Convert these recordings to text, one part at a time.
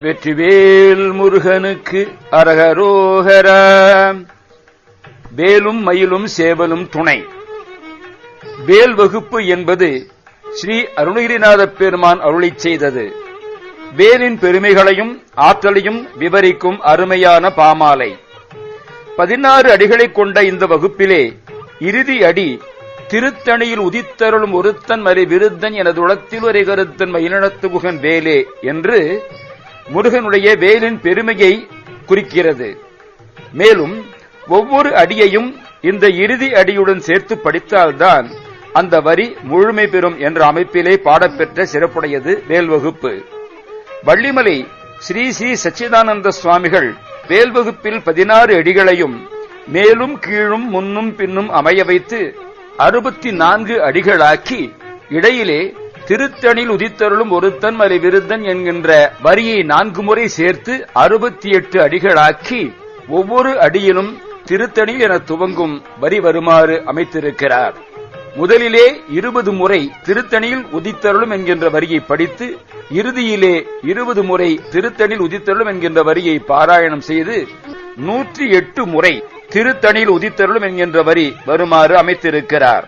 வெற்றிவேல் முருகனுக்கு அரகரோகரா. வேலும் மயிலும் சேவலும் துணை. வேல் வகுப்பு என்பது ஸ்ரீ அருணகிரிநாத பெருமான் அருளிச் செய்தது. வேலின் பெருமைகளையும் ஆற்றலையும் விவரிக்கும் அருமையான பாமாலை. 16 அடிகளைக் கொண்ட இந்த வகுப்பிலே இறுதி அடி திருத்தணியில் உதித்தருளும் ஒருத்தன் மறை விருத்தன் எனது உளத்தில் ஒரு கருத்தன் மயிலனத்து குகன் வேலே என்று முருகனுடைய வேலின் பெருமையை குறிக்கிறது. மேலும் ஒவ்வொரு அடியையும் இந்த இறுதி அடியுடன் சேர்த்து படித்தால்தான் அந்த வரி முழுமை பெறும் என்ற அமைப்பிலே பாடப்பெற்ற சிறப்புடையது வேல் வகுப்பு. வள்ளிமலை ஸ்ரீ ஸ்ரீ சச்சிதானந்த சுவாமிகள் வேல் வகுப்பில் 16 அடிகளையும் மேலும் கீழும் முன்னும் பின்னும் அமைய வைத்து 64 அடிகளாக்கி இடையிலே திருத்தணில் உதித்தருளும் ஒருத்தன் மறை விருத்தன் என்கின்ற வரியை 4 முறை சேர்த்து 68 அடிகளாக்கி ஒவ்வொரு அடியிலும் திருத்தணி என துவங்கும் வரி வருமாறு அமைத்திருக்கிறார். முதலிலே 20 முறை திருத்தணியில் உதித்தருளும் என்கின்ற வரியை படித்து இறுதியிலே 20 முறை திருத்தணியில் உதித்தருளும் என்கின்ற வரியை பாராயணம் செய்து 108 முறை திருத்தணியில் உதித்தருளும் என்கின்ற வரி வருமாறு அமைத்திருக்கிறார்.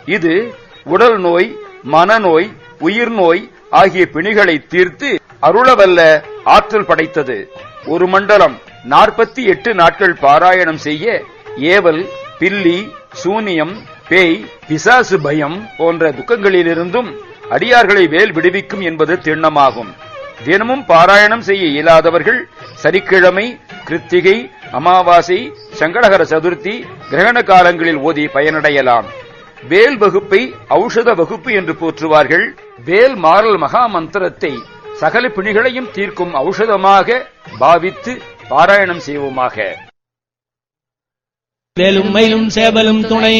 இது உடல் நோய், மனநோய், உயிர் நோய் ஆகிய பிணிகளை தீர்த்து அருளவல்ல ஆற்றல் படைத்தது. ஒரு மண்டலம் 48 நாட்கள் பாராயணம் செய்ய ஏவல், பில்லி, சூனியம், பேய், பிசாசு பயம் போன்ற துக்கங்களிலிருந்தும் அடியார்களை வேல் விடுவிக்கும் என்பது திண்ணமாகும். தினமும் பாராயணம் செய்ய இயலாதவர்கள் சனிக்கிழமை, கிருத்திகை, அமாவாசை, சங்கடகர சதுர்த்தி, கிரகண காலங்களில் ஓதி பயனடையலாம். வேல் வகுப்பை ஔஷத வகுப்பு என்று போற்றுவார்கள். வேல் மாறல் மகா மந்திரத்தை சகல பிணிகளையும் தீர்க்கும் ஔஷதமாக பாவித்து பாராயணம் செய்வோமாக. வேலும் மயிலும் சேவலும் துணை.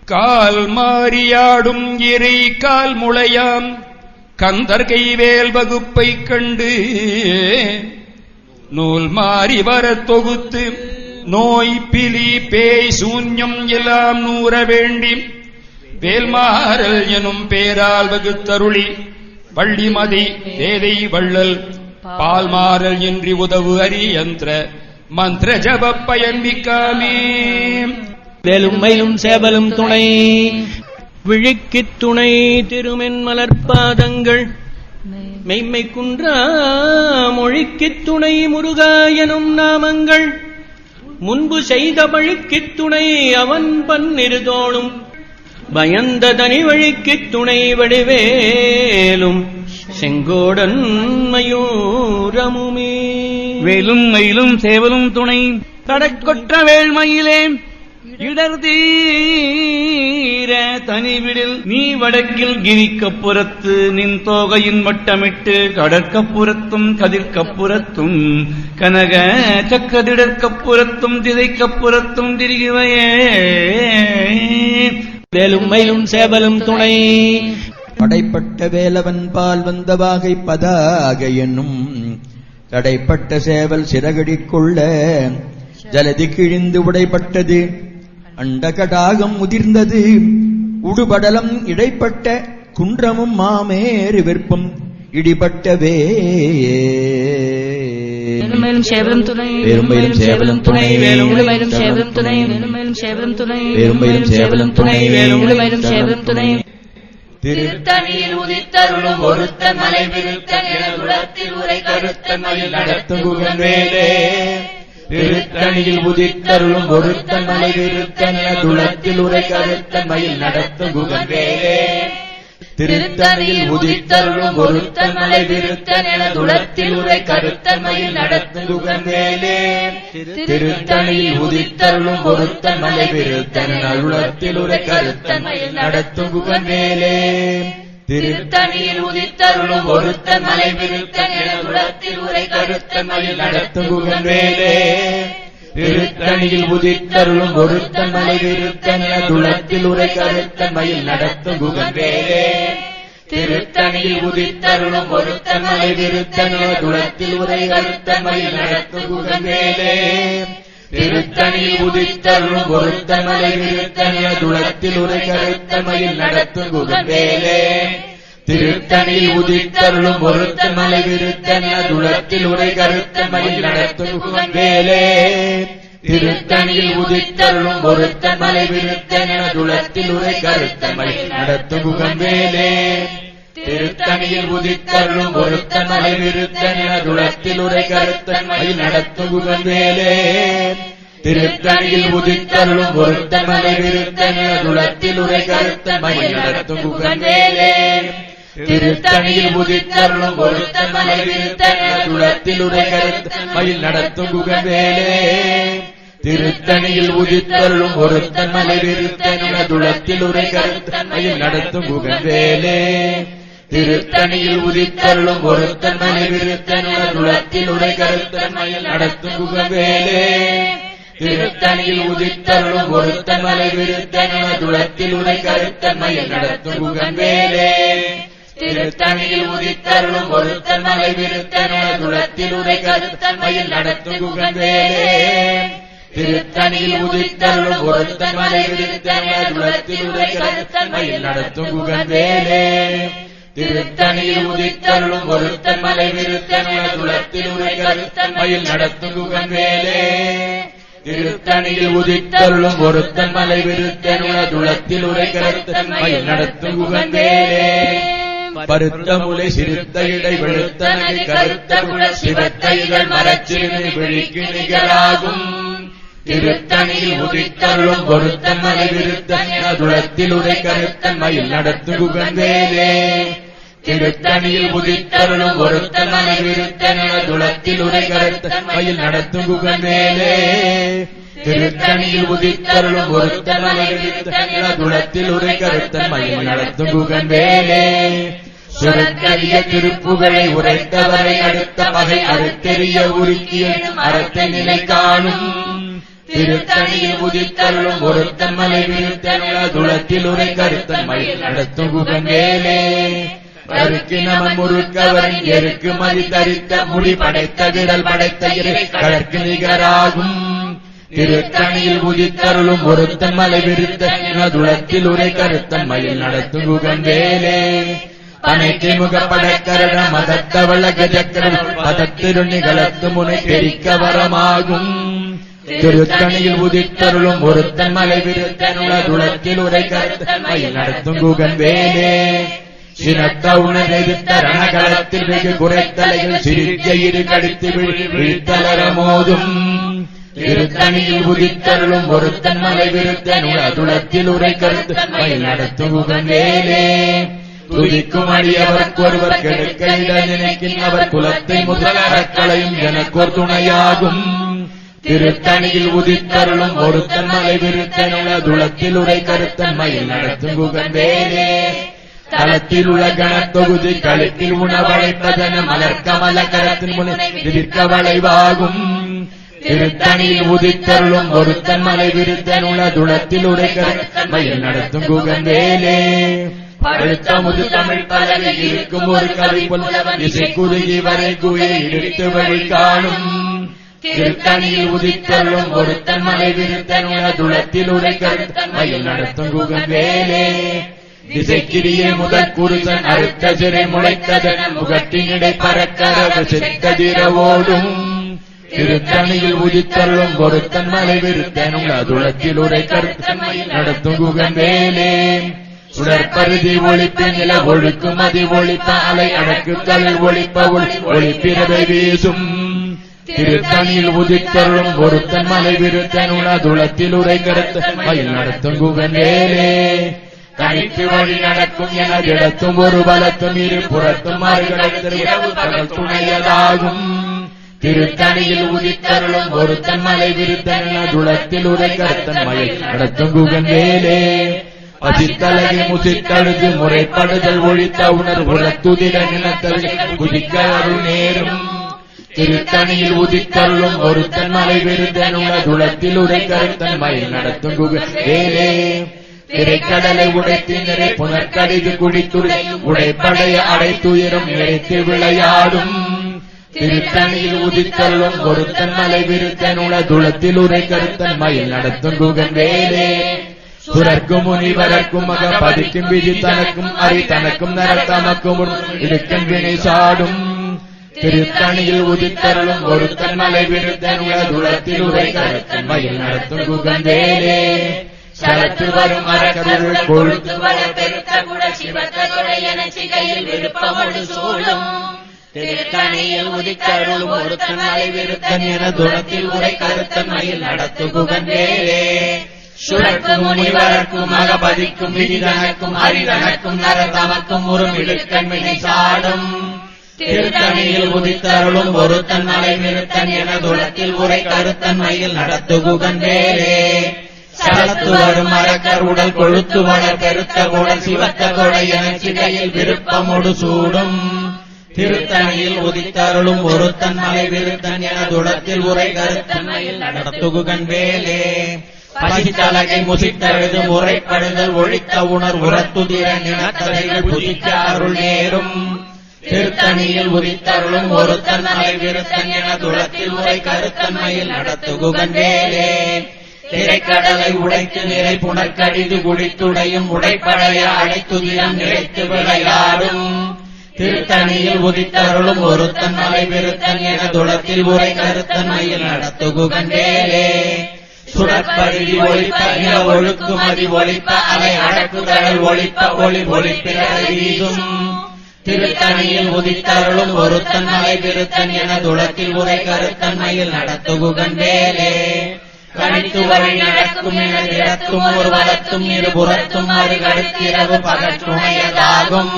கால் மாறியாடும் இறை கால் முளையாம் கந்தர் கைவேல் வகுப்பை கண்டு நூல் மாறி வர தொகுத்து நோய், பிலி, பேய், சூன்யம் எல்லாம் நூற வேண்டி வேல்மாறல் எனும் பேரால் வகுத்தருளி வள்ளிமதி வேதை வள்ளல் பால்மாறல் என்று உதவு அரியந்திர மந்திர ஜப பயன்பிக்காமே. வேலும் மயிலும் சேவலும் துணை. விழிக்குத் துணை திருமென் மலர்பாதங்கள் மெய்மை குன்றா மொழிக்குத் துணை முருகா எனும் நாமங்கள் முன்பு செய்த பழிக்குத் துணை அவன் பன்னிருதோளும் பயந்த தனி வழிக்குத் துணை வடிவேலும் செங்கோடன் மயூரமுமே. வேலும் மயிலும் சேவலும் துணை. கடற்கொற்ற வேள்மயிலே இடர் தீர தனிவிடில் நீ வடக்கில் கிரிக்கப்புறத்து நின் தோகையின் வட்டமிட்டு கடற்கப்புறத்தும் கதிர்கப்புறத்தும் கனக சக்கதிடற்கப்புறத்தும் திதைக்கப்புறத்தும் திரிகுவையே. வேலும் மயிலும் சேவலும் துணை. படைப்பட்ட வேலவன் பால் வந்த வாகை பதாக என்னும் தடைப்பட்ட சேவல் சிறகடிக் கொள்ள ஜலதி கிழிந்து உடைப்பட்டது அண்டகடாகம் முதிர்ந்தது உடுபடலம் இடைப்பட்ட குன்றமும் மாமேறு விற்பம் இடிபட்டவே. வேலுமயிலும் சேவலும் துணை. வேலுமயிலும் சேவலும் துணை. வேலுமயிலும் சேவலும் துணை. வேலுமயிலும் சேவலும் துணை. வேலுமயிலும் சேவலும் துணை. வேலுமயிலும் சேவலும் துணை. திருத்தணியில் உதித்தருளும் ஒருத்தன் மலை விருத்தன் என உலகத்தில் உரை கருத்தன் மயில் நடத்தும் குகன் வேலே. திருத்தணியில் உதித்தருளும் ஒருத்தன் மலை விருத்தன் என துளத்தில் உரை கருத்தன் மயில் நடத்தும் குகன் வேலே. திருத்தணியில் உதித்தருளும் ஒருத்தன் மலை விருத்தன் என துளத்தில் உரை கருத்தன் மயில் நடத்தும் குகன் வேலே. திருத்தணியில் உதித்தருளும் ஒருத்தன் மலை விருத்தன் என துளத்தில் உரை கருத்தன் மயில் நடத்தும் குகன் வேலே. திருத்தணியில் உதித்தருளும் ஒருத்தன் மலை விருத்தன் என துளத்தில் உரை கருத்தன் மயில் நடத்தும் குகன் வேலே. திருத்தணியில் உதித்தருளும் ஒருத்தன் மலை விருத்தன் என துளத்தில் உரை கருத்தன் மயில் நடத்தும் குகன் வேலே. திருத்தணியில் உதித்தருளும் ஒருத்தன் மலை விருத்தன் என துளத்தில் உரை கருத்தன் மயில் நடத்தும் குகன் வேலே. திருத்தணியில் உதித்தருளும் ஒருத்தன் மலை விருத்தன் என துளத்தில் உரை கருத்தன் மயில் நடத்தும் குகன் வேலே. திருத்தணியில் உதித்தருளும் ஒருத்தன் மலை விருத்தன் துளத்தில் உரை கருத்தன் மயில் நடத்தும் வேலே. திருத்தணியில் உதித்தருளும் ஒருத்தன் மலை விருத்தன் துளத்தில் உரை கருத்தன் மயில் நடத்தும் வேலே. திருத்தணியில் உதித்தருளும் ஒருத்தன் மலை விருத்தன் துளத்தில் உரை கருத்தன் மயில் நடத்தும் வேலே. திருத்தணியில் உதித்தருளும் ஒருத்தன் மலை விருத்தன் துளத்தில் உரை கருத்தன் மயில் நடத்தும் வேலே. திருத்தணியில் உதித்தருளும் ஒருத்தன் மலை விருத்தன் துளத்தில் உரை கருத்தன் மயில் நடத்தும் வேலே. திருத்தணியில் உதித்தருளும் ஒருத்தன் மலை விருத்தன் துளத்தில் உரை கருத்தன் மயில் நடத்தும் வேலே. திருத்தணியில் உதித்தருளும் ஒருத்தன் மலை விருத்தன் துளத்தில் உரை கருத்தன் மயில் நடத்தும் வேலே. திருத்தணியில் உதித்தருளும் ஒருத்தன் மலை விருத்தன் துளத்தில் உரை கருத்தன் மயில் நடத்தும் வேலே. திருத்தணியில் உதித்தருளும் ஒருத்தன் மலை விருத்தன் துளத்தில் உரை கருத்தன் மயில் நடத்தும் வேலே. திருத்தணியில் உதித்தருளும் ஒருத்தன் மலை விருத்தன் துளத்தில் உரை கருத்தன் மயில் நடத்தும் வேலே. திருத்தணியில் உதித்தருளும் ஒருத்தன் மலை விருத்தன் துளத்தில் உரை கருத்தன் மயில் நடத்தும் வேலே. திருத்தணியில் உதித்தருளும் ஒருத்தன் மலை விருத்தன் துளத்தில் உரை கருத்தன் மயில் நடத்தும் வேலே. பருத்த முலை சிறுத்த இடை வெளுத்த நகை கருத்த குழ சிவத்த இதழ் மரச்சிறுமை விழிக்கு நிகராகும். திருத்தணியில் உதித்தருளும் ஒருத்தன் மலை விருத்தன் துளத்தில் உரை கருத்தன் மயில் நடத்தும் வேலே. திருத்தணியில் உதித்தருளும் ஒருத்தன் மலை விருத்தன் துளத்தில் உரை கருத்தன் மயில் நடத்தும் வேலே. திருத்தணியில் உதித்தருளும் ஒருத்தன் மலை விருத்தன் துளத்தில் உரை கருத்தன் மயில் நடத்தும் வேலே. சுரக்கரிய திருப்புகழை உரைத்தவரை அடுத்த பகை அறுத்தெறிய உருக்கிய அறத்தை நிலை காணும். திருத்தணியில் உதித்தருளும் ஒருத்தன் மலை விருத்தன் துளத்தில் உரை கருத்தன் மயில் நடத்தும் வேலே. கருக்கு நமன் முறுக்கவரின் எருக்கு மதி தரித்த முடி படைத்த விரல் படைத்த இறை கடற்கு நிகராகும். திருத்தணியில் உதித்தருளும் ஒருத்தன் மலை விருத்தன் துளத்தில் உரை கருத்தன் மயில் நடத்தும் வேலே. பனைக்கு முகப்படக்கரட மதத்தவள கஜக்கரன் பதத்திருண்ணி கலத்து முனை பெரிக்க வரமாகும். திருத்தணியில் உதித்தருளும் ஒருத்தன் மலை விருத்தன் துளத்தில் உரை கருத்தன் மயில் நடத்தும் வேலே. சினத்த உணர்த்த ரணகலத்தில் வெகு குறைத்தலைகள் சிரிக்க இரு கடித்து விழித்தலர மோதும். திருத்தணியில் உதித்தருளும் ஒருத்தன் மலை விருத்தன் துளத்தில் உரை கருத்தன் மயில் நடத்தும் வேலே. துதிக்கும் அடியவர்க்கு ஒருவர் கெடுக்க இட நினைக்கின் அவர் குலத்தை முதல் அறக்களையும் எனக்கோர் துணையாகும். திருத்தணியில் உதித்தருளும் ஒருத்தன் மலை விருத்தன் துளத்தில் உரை கருத்தன் மயில் நடத்தும் வேலே. தளத்தில் உள்ள கணத்தொகுதி களத்தில் உணவழைப்பதன மலர்கமல கரத்தின் முனை விதிர்க்க வளைவாகும். திருத்தணியில் உதித்தருளும் ஒருத்தன் மலை விருத்தன் துளத்தில் உரை கருத்தன் மயில் நடத்தும் வேலே. பழுத்த முது தமிழ் பலவி இருக்கும் ஒரு கவி புலவன் இசை குறுகி வரை குயை இடித்து வழி காணும். திருத்தணியில் உதித்தருளும் ஒருத்தன் மலை விருத்தன் துளத்தில் உரை கருத்தன் மயில் நடத்தும் வேலே. திசைக்கிரியே முதற் குருசன் அறுத்த சிறை முளைத்ததன முகத்தினிடை பறக்கரவு செத்ததிர ஓடும். திருத்தணியில் உதித்தருளும் ஒருத்தன் மலை விருத்தன் துளத்தில் உரை கருத்தன் மயில் நடத்தும் வேலே. சுடற்பருதி ஒளிப்பு நில ஒழுக்கும் அதி ஒளிப்ப அலை அடக்கு தலை ஒளிப்ப ஒளிப்பிறவை வீசும். திருத்தணியில் உதித்தருளும் ஒருத்தன் மலை விருத்தன் துளத்தில் உரை கருத்தன் மயில் நடத்தும் வேலே. தனித்து வழி நடக்கும் எனதிடத்தும் ஒரு பலத்தும் இரு புறத்தும் மறுகடத்தில் துணையதாகும். திருத்தணியில் உதித்தருளும் ஒருத்தன் மலை விருத்தன் துளத்தில் உரை கருத்தன் மயில் நடத்தும் வேலே. அசித்தலகை முசித்தழுது முறைப்படுதல் ஒழித்த உணர்வுறத்துதிர நிலத்தல் குதிக்க அருள் நேரும். திருத்தணியில் உதித்தருளும் ஒருத்தன் மலை விருத்தன் துளத்தில் உரை கருத்தன் மயில் நடத்தும் வேலே. திரைக்கடலை உடைத்தினரை புனற்கடிது குடித்துடை உடைப்படைய அடைத்துயரும் நினைத்து விளையாடும். திருத்தணியில் உதித்தருளும் ஒருத்தன் மலை விருத்தன் துளத்தில் உரை கருத்தன் மயில் நடத்தும் வேலே. சுரர்க்கும் முனிவரர்க்கும் மகபதிக்கும் விதி தனக்கும் அரி தனக்கும் நரத்தமக்கும் இடுக்கன் வினை சாடும் திருத்தணியில் உதித்தருளும் ஒருத்தன் மலை விருத்தன் உலகத்தில் உரை கருத்தன் மயில் நடத்தும் குகந்தேலே சரத்து வரும் அரக்கருள் கொழுத்து வள பெருத்த குட சிவத்தொடை என சிகையில் விருப்பமொடு சூழும் திருத்தணியில் உதித்தருளும் ஒருத்தன் மலை விருத்தன் என துணத்தில் உரை கருத்தன் மயில் நடத்து குகந்தேலே சுரர்க்கும் முனிவரர்க்கும் மகபதிக்கும் விதிதனக்கும் அரிதனக்கும் நரதமக்கும் உறும் இடுக்கண் வினை சாடும் திருத்தணியில் உதித்தருளும் ஒருத்தன் மலை விருத்தன் என துளத்தில் உரை கருத்தன் மயில் நடத்து குகந்தேலே சலத்து வரும் அரக்கர் உடல் கொழுத்து வளர் பெருத்த குடல் சிவத்த கொடை என சிகையில் விருப்பமொடு சூடும் திருத்தணியில் உதித்தருளும் ஒருத்தன் மலை விருத்தன் என துளத்தில் உரை கருத்தன் மயில் நடத்து குகந்தேலே பசித்தலகை முசித்தழுது முறைப்படுதல் ஒழித்த உணர் உரத்துதிர நினத்தலைகள் புதிக்க அருள் நேரும் திருத்தணியில் உதித்தருளும் ஒருத்தன் மலை விருத்தன் என துளத்தில் உரை கருத்தன் மயில் நடத்து குகந்தேலே திரைக்கடலை உடைத்து நிறை புனற்கடிது குடித்துடையும் உடைப்படைய அடைத்துதிரம் நிலைத்து விளையாடும் திருத்தணியில் உதித்தருளும் ஒருத்தன் மலை விருத்தன் என துளத்தில் உரை கருத்தன் மயில் நடத்து குகந்தேலே சுடற்பருதி ஒழிப்ப நில ஒழுக்கும் அதி ஒழிப்ப அலை அடக்குதல் ஒழிப்ப ஒளி ஒழிப்பில வீசும் திருத்தணியில் உதித்தருளும் ஒருத்தன் மலை விருத்தன் என துளத்தில் உரை கருத்தன் மயில் நடத்து குகந்தேலே கணித்து வழி நடக்கும் என திறத்தும் ஒரு வலத்தும் இருபுறத்தும் அருகடுத்திரவு பகற்றுணையதாகும்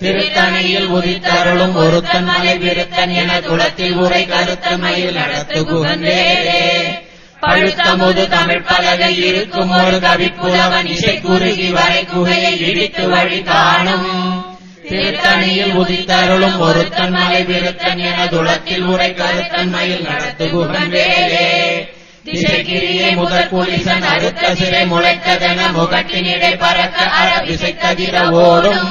திருத்தணியில் உதித்தருளும் ஒருத்தன் மலை விருத்தன் என துளத்தில் உரை கருத்தன் மயில் நடத்து குகந்தேலே பழுத்த முது தமிழ் பலகை இருக்கும் ஒரு கவிப்புலவன் இசை குறுகி வரை குகையை இடித்து வழி காணும் திருத்தணியில் உதித்தருளும் ஒருத்தன் மலை விருத்தன் என துளத்தில் உரை கருத்தன் மயில் நடத்து குகந்தேலே திசைக்கிரியை முதற் குளிசன் அறுத்த சிறை முளைத்ததென முகத்தினிடை பறக்க அறவிசைத்ததிர ஓடும்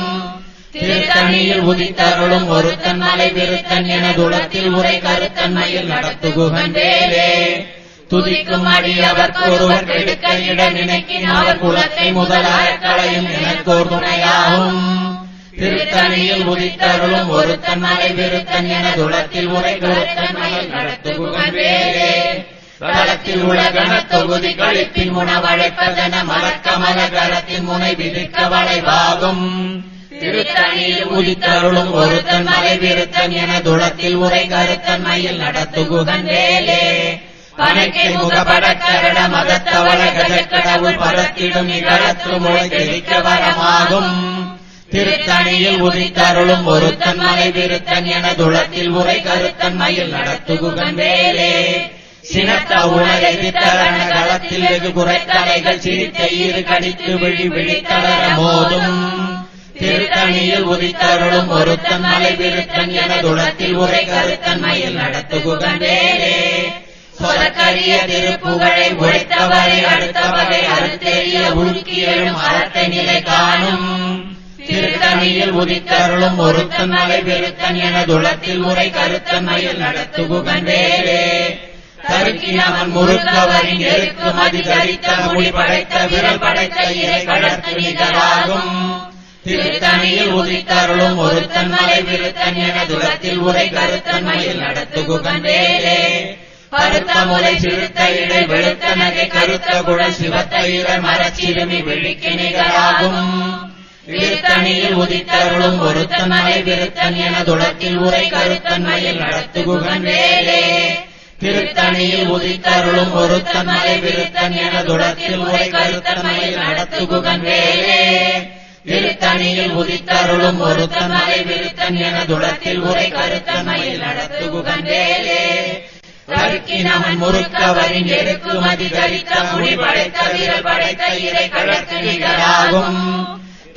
திருத்தணியில் உதித்தருளும் ஒருத்தன் மலை விருத்தன் என துளத்தில் உரை கருத்தன் மயில் நடத்து குகந்தேலே துதிக்கும் அடியவர்க்கு ஒருவர் கெடுக்க இட நினைக்கின் அவர் குலத்தை முதலாகக் களையும் எனக்கோர் துணையாகும் திருத்தணியில் உதித்தருளும் ஒருத்தன் மலை விருத்தன் என துளத்தில் உரை கருத்தன் மயில் நடத்து குகந்தேலே களத்தில் உள்ள கணத்தொகுதி கழிப்பின் உணவழைப்பதென மலக்கமல கரத்தின் முனை விதிக்க வளைவாகும் திருத்தணியில் உதித்தருளும் ஒருத்தன் மலை விருத்தன் என துளத்தில் உரை கருத்தன் மயில் நடத்து குகந்தேலே பனைக்கை முகபடக்கரட மதத்தவள கஜக்கடவுள் பரத்திடும் இகழத்து மொழி தெரிக்க வரமாகும் திருத்தணியில் உதித்தருளும் ஒருத்தன் மலை விருத்தன் என துளத்தில் உரை கருத்தன் மயில் நடத்து குகந்தேலே சினத்த உணர் எதிர்த்தரண களத்தில் வெகு குறைத்தலைகள் சிரித்த ஈறு கடித்து விழி விழித்தளர மோதும் திருத்தணியில் உதித்தருளும் ஒருத்தன் மலை விருத்தன் என துளத்தில் உரை கருத்தன் மயில் நடத்து குகந்தேலே சொலக்கரிய திருப்புகழை உழைத்தவரை அடுத்த வகை அறுத்தெறிய உருக்கி எழும் அறத்தை நிலை காணும் திருத்தணியில் உதித்தருளும் ஒருத்தன் மலை விருத்தன் என துளத்தில் உரை கருத்தன் மயில் நடத்து குகந்தேலே தருக்கினவன் முறுக்கவரின் எருக்கு மதி தரித்த மொழி படைத்த விரல் படைத்த இறை கடற்கு நிகராகும் திருத்தணியில் உதித்தருளும் ஒருத்தன் மலை விருத்தன் என துளத்தில் உரை கருத்தன் மயில் நடத்து குகந்தேலே பருத்த முலை சிறுத்த இடை வெளுத்த நகை கருத்த குழல் சிவத்த இர மரச்சிறுமி விழிக்கு நிகராகும் திருத்தணியில் உதித்தருளும் ஒருத்தன் மலை விருத்தன் என துளத்தில் உரை கருத்தன் மயில் நடத்து குகந்தேலே திருத்தணியில் உதித்தருளும் ஒருத்தன் மலை விருத்தன் என துளத்தில் உரை கருத்தன் மயில் நடத்து குகந்தேலே திருத்தணியில் உதித்தருளும் ஒருத்தன் மலை விருத்தன் என துளத்தில் உரை கருத்தன் மயில் நடத்து குகந்தேலே கருக்கினவன் முறுக்கவரின் எருக்கு மதி தரித்த முடி படைத்த விரல் படைத்த இறை கடற்கு நிகராகும்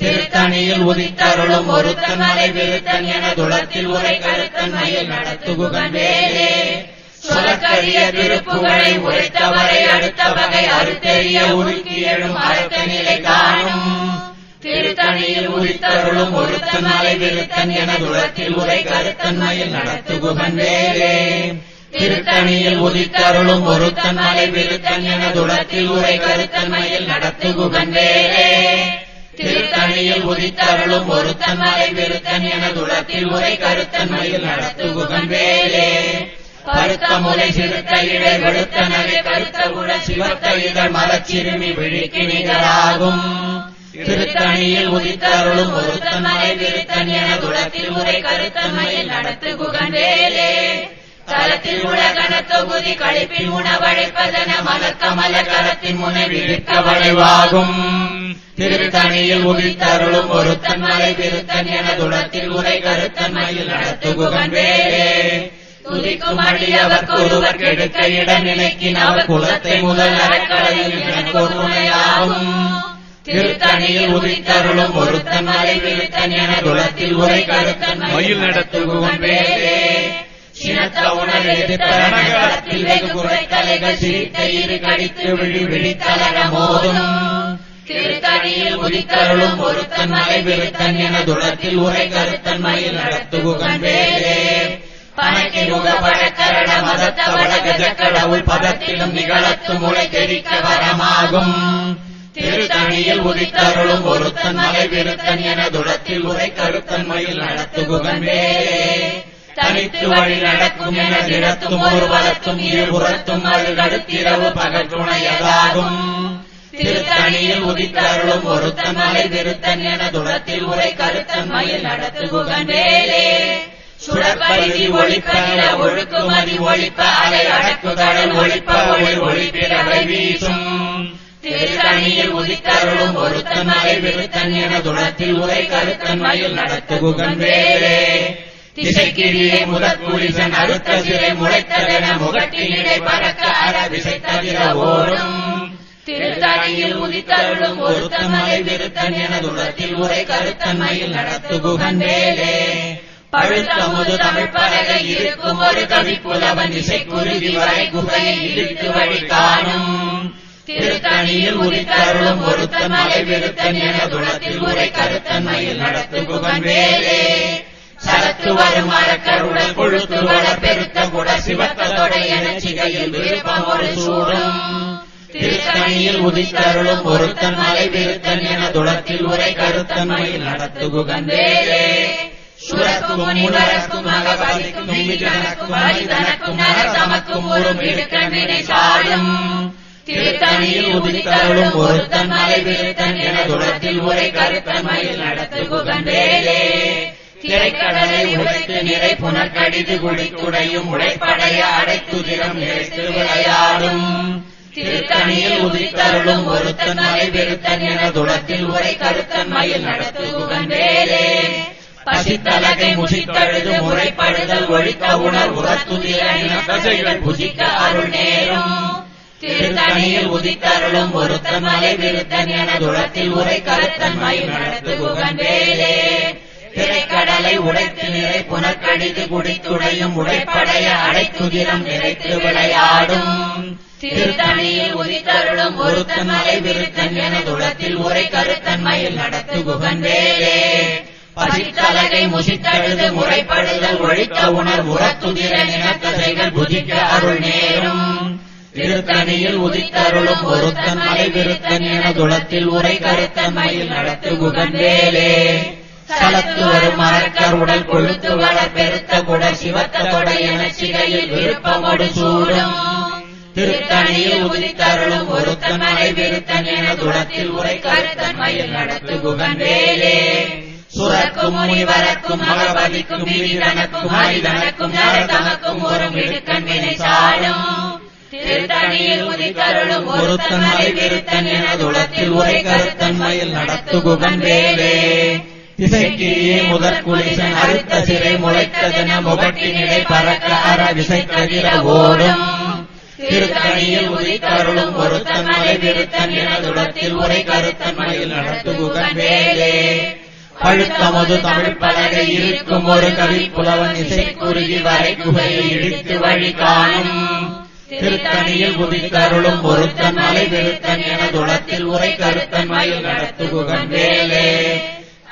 திருத்தணியில் உதித்தருளும் ஒருத்தன் மலை விருத்தன் என துளத்தில் உரை கருத்தன் மயில் நடத்து குகந்தேலே சொலக்கரிய திருப்புகழை உரைத்தவரை அடுத்த வகை அறுத்தெறிய உருக்கி எழும் அறத்த நிலை காணும் திருத்தணியில் உதித்தருளும் ஒருத்தன் மலை விருத்தன் என துளத்தில் உரை கருத்தன் மயில் நடத்து குகந்தேலே திருத்தணியில் உதித்தருளும் ஒருத்தன் மலை விருத்தன் என துளத்தில் உரை கருத்தன்மையில் நடத்துகுகன் வேலே. திருத்தணியில் உதித்தருளும் ஒருத்தன் மலை விருத்தன் என துளத்தில் உரை கருத்தன்மையில் நடத்துகுகன் வேலே. பருத்த முலை சிறுத்த இடை வெளுத்த நகை கருத்த உடல் சிவத்த இதழ் மலச்சிறுமி விழிக்கு நிகராகும். திருத்தணியில் உதித்தருளும் ஒருத்தன் மலை விருத்தன் என துளத்தில் உரை கருத்தன்மையில் நடத்துகுகன் வேலே. தலத்தில் உலகன தொகுதி கழிப்பில் உணவழைப்பதன மலர்கமல கரத்தின் முனை விழிக்க வளைவாகும். திருத்தணியில் உதித்தருளும் ஒருத்தன் மலை விருத்தன் என துளத்தில் உரை கருத்தன்மையில் நடத்துகுகன் வேலே. துதிக்கும் அடியவர்க்கு ஒருவர் கெடுக்க இடம் நினைக்கின் அவர் குலத்தை முதல் அறக்கலையில் எனக்கு ஒரு துணையாகும். திருத்தணியில் உதித்தருளும் ஒருத்தன் மலை விருத்தன் என துளத்தில் உரை கருத்தன்மையில் நடத்துகுகன் வேலே. சினத்த உணர் எதிர்த்தரணத்தில் வெகு குறைத்தலைகள் சிரித்த இரு கடித்து விழி விழித்தலக மோதும். திருத்தணியில் உதித்தருளும் ஒருத்தன் மலை விருத்தன் என துளத்தில் உரை கருத்தன்மையில் நடத்துகுகன் வேலே. பணக்கி முக பழக்கரட மதத்த வடக ஜக்கடவுள் பதத்திலும் நிகழத்து முளை தெரிக்க வரமாகும். திருத்தணியில் உதித்தருளும் ஒருத்தன் மலை விருத்தன் என துளத்தில் உரை கருத்தன்மையில் நடத்துகுகன் வேலே. தனித்து வழி நடக்கும் என திடத்தும் ஒரு பலத்தும் இருபுறத்தும் அது கடுத்திரவு பகற்றுணையதாகும். திருத்தணியில் உதித்தருளும் ஒருத்தன் மலை விருத்தன் என துளத்தில் உரை கருத்தன்மையில் நடத்துகுகன் வேலே. சுடற்பரிதி ஒழிப்ப நில ஒழுக்குமதி ஒழிப்ப அலை அடக்குதடல் ஒழிப்ப ஒளி ஒளிப்பிறவை வீசும். திருத்தணியில் உதித்தருளும் ஒருத்தன் மலை விருத்தன் என துளத்தில் உரை கருத்தன்மையில் நடத்துகுகன் வேலே. திசைக்கிழியை முதற்குளிசன் அறுத்த சிறை முளைத்ததென முகட்டினிடை பறக்க அற விசைத்தவிர ஓடும். திருத்தணியில் உதித்தருளும் ஒருத்தன் மலை விருத்தன் என துளத்தில் உரை கருத்தன்மையில் நடத்துகுகன் வேலே. பழுத்த முது தமிழ் பலகை இருக்கும் ஒரு கவி புலவன் இசை குருதி வரை குகையை இழுத்து வழி காணும். திருத்தணியில் உதித்தருளும் ஒருத்தன் மலை விருத்தன் என துளத்தில் உரை கருத்தன்மையில் நடத்துகுகன் வேலே. சரத்து வரும் மரக்கருடல் கொழுத்து வள பெருத்த குட சிவத்த தொடை என சிகையில் விருப்பம் ஒரு சூடும். திருத்தணியில் உதித்தருளும் ஒருத்தன் மலை விருத்தன் என துளத்தில் உரை கருத்தன்மையில் நடத்துகுகன் வேலே. சுரக்கும் முனரக்கும் மகபதிக்கும் விஜனக்கும் மனிதனக்கும் நரசமக்கும் ஒரு இடுக்கண்ணினை சாடும். திருத்தணியில் உதித்தருளும் ஒருத்தன் மலை விருத்தன் என துளத்தில் உரை கருத்தன்மையில் நடத்துகுகன் வேலே. திரைக்கடலை உடைத்து நிறை புனர்கடிது குடிக்குடையும் உடைப்படைய அடைத்துதிரம் நிறைத்து விளையாடும். திருத்தணியில் உதித்தருளும் ஒருத்தன் மலை விருத்தன் என துளத்தில் உரை கருத்தன்மையில் நடத்துகுகன் வேலே. பசித்தலகை முசித்தழுது முறைப்படுதல் ஒழிக்க உணர் உரத்துதிர தசைகள் புசிக்க அருள் நேரும். திருத்தணியில் உதித்தருளும் ஒருத்தன் மலை விருத்தன் என துளத்தில் உரை கருத்தன்மையில் நடத்துகுகன் வேலே. திரைக்கடலை உடைத்து நிறை புனர்கடிது குடித்துடையும் உடைப்படைய அடைத்துதிரம் நிறைத்து விளையாடும். திருத்தணியில் உதித்தருளும் ஒருத்தன் மலை விருத்தன் என துளத்தில் உரை கருத்தன்மையில் நடத்துகுகன் வேலே. பசித்தலகை முசித்தழுது முறைப்படுதல் ஒழிக்க உணர் உரத்துதிர நினத்தசைகள் புதிக்க அருள் நேரும். திருத்தணியில் உதித்தருளும் ஒருத்தன் மலை விருத்தன் என துளத்தில் உரை கருத்தன்மையில் நடத்துகுகன் வேலே. சலத்து வரும் மரக்கர் உடல் கொழுத்து வளர் பெருத்த குடல் சிவத்த தொடை என சிகையில் விருப்பமோடு சூடும். திருத்தணியில் உதித்தருளும் ஒருத்தன் மலை விருத்தன் என துளத்தில் உரை கருத்தன்மையில் நடத்துகுகன் வேலே. சுரக்கும் முனிவரக்கும் மகபதிக்கும் நீதிதனக்கும் ஹரிதனக்கும் நரதமக்கும் ஒரு இடுக்கண்ணினை சாடும். திருத்தணியில் உதித்தருளும் ஒருத்தன் மலை விருத்தன் என துளத்தில் உரை கருத்தன்மையில் நடத்துகுகன் வேலே. திசைக்கிழியே முதற்குளிசன் அறுத்த சிறை முளைத்ததென முகட்டினிடை பறக்க அற விசைத்தவிர ஓடும். திருத்தணியில் உதித்தருளும் ஒருத்தன் மலை விருத்தன் என துளத்தில் உரை கருத்தன்மையில் நடத்துகுகன் வேலே. பழுத்தமது தமிழ் பலகை இருக்கும் ஒரு கவி புலவன் இசை குறுகி வரை குகையை இடித்து வழி காணும். திருத்தணியில் உதித்தருளும் ஒருத்தன் மலை விருத்தன் என துளத்தில் உரை கருத்தன்மையில் நடத்துகுகன் வேலே.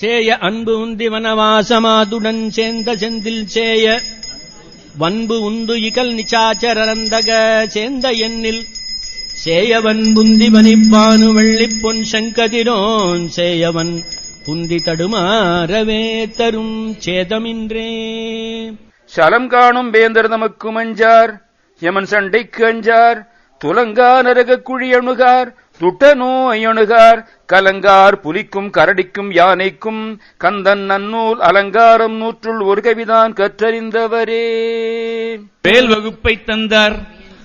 சேய அன்பு உந்தி வனவாசமாதுடன் சேர்ந்த செந்தில் சேய வன்பு உந்து இகல் நிச்சாச்சரந்தக சேர்ந்த எண்ணில் சேயவன் புந்தி வனிப்பானு வெள்ளிப் பொன் சங்கதிரோன் சேயவன் புந்தி தடுமாறவே தரும் சேதமின்றே. சலம் காணும் வேந்தர் நமக்கு மஞ்சார், யமன் சண்டைக்கு அஞ்சார், துலங்கா நரக குழி அணுகார், துட்ட நோய் அணுகார், கலங்கார் புலிக்கும் கரடிக்கும் யானைக்கும், கந்தன் நன்னூல் அலங்காரம் நூற்றுள் ஒரு கவிதான் கற்றறிந்தவரே. வேல் வகுப்பை தந்தார்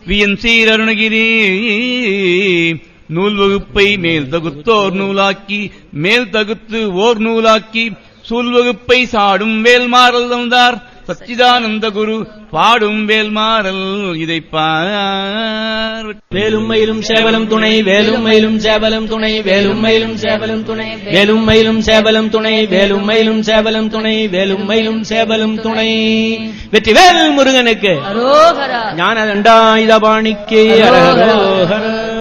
வியன் சீர் அருணகிரி, நூல் வகுப்பை மேல் தகுத்தோர் நூலாக்கி, மேல் தகுத்து ஓர் நூலாக்கி, சூல் வகுப்பை சாடும் வேல்மாறல் தந்தார் சச்சிதானந்த குரு பாடும் வேல்மாறல் இதை பார். வேலும் மயிலும் சேவலும் துணை, வேலும் மயிலும் சேவலும் துணை, வேலும் மயிலும் சேவலும் துணை, வேலும் மயிலும் சேவலும் துணை, வேலும் மயிலும் சேவலும் துணை, வேலும் மயிலும் சேவலும் துணை. வெற்றிவேல் முருகனுக்கு அரோகரா. ஞான தண்டாயுதபாணிக்கு அரஹரோஹர.